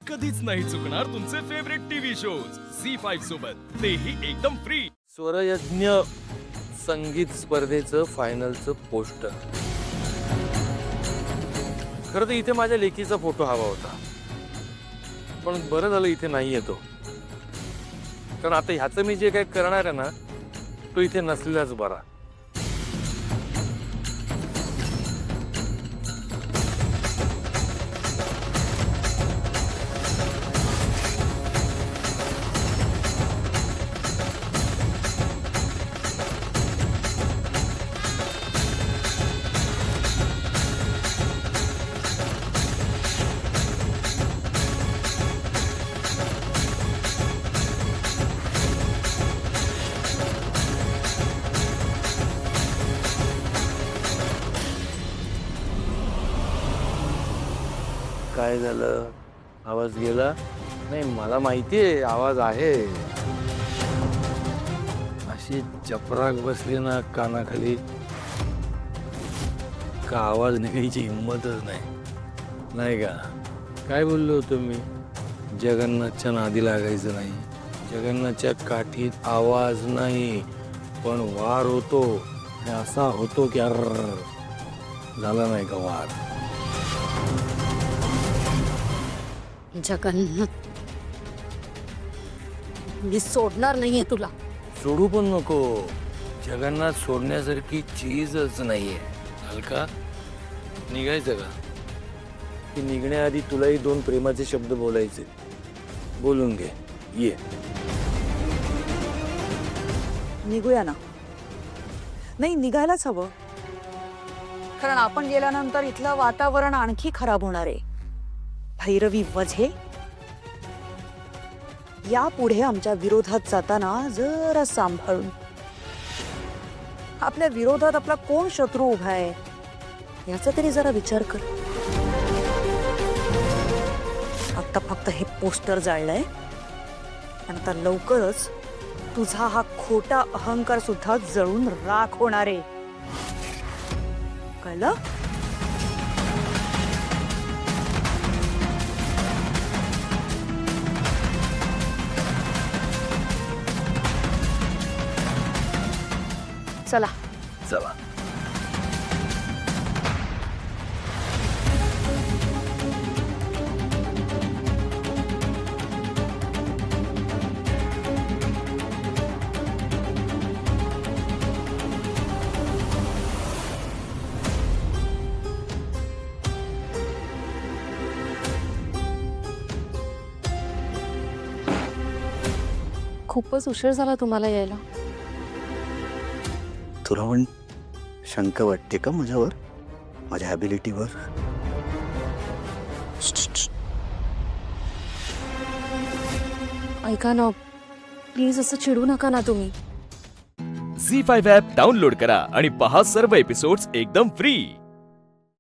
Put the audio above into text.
कधीच नाही चुकणार तुमचे फेवरेट टीव्ही शोज झी5 सोबत, तेही एकदम फ्री। स्वरयज्ञ संगीत स्पर्धेचं फायनलचं पोस्टर। खरं तर इथे माझ्या लेकीचा फोटो हवा होता, पण बरं झालं इथे नाही येतो, कारण आता ह्याचं मी जे काही करणार आहे ना तो इथे नसलेलाच बरा। काय झालं? आवाज गेला? नाही, मला माहितीये आवाज आहे। अशी चपराक बसली ना कानाखाली का आवाज निघायची हिंमतच नाही का? काय बोललो होतो मी? जगन्नाथच्या नादी लागायचं नाही। जगन्नाथच्या काठीत आवाज नाही, पण वार होतो, आणि असा होतो की अर्र झाला नाही का वार। जगन्नाथ, मी सोडणार नाहीये तुला। सोडू पण नको। जगन्नाथ सोडण्यासारखी चीजच नाहीये। हलका निघायचं का? की निघण्याआधी तुलाही दोन प्रेमाचे शब्द बोलायचे। बोलून घे, ये। निघूया ना? नाही, निघायलाच हवं, कारण आपण गेल्यानंतर इथलं वातावरण आणखी खराब होणार आहे। भैरवी वझे यापुढे आमच्या विरोधात जाताना जरा सांभाळून। आपल्या विरोधात आपला कोण शत्रू उभा आहे याचा तरी जरा विचार कर। आता फक्त हे पोस्टर जाळलंय, पण आता लवकरच तुझा हा खोटा अहंकार सुद्धा जळून राख होणार आहे, कळलं? चला चला। खूपच उशीर झाला तुम्हाला यायला। तुला पण शंका वाटते का माझ्यावर, माझ्या ॲबिलिटीवर? ऐका ना प्लीज, असं चिडू नका ना तुम्ही। झी5 ॲप डाउनलोड करा आणि पहा सर्व एपिसोड्स एकदम फ्री।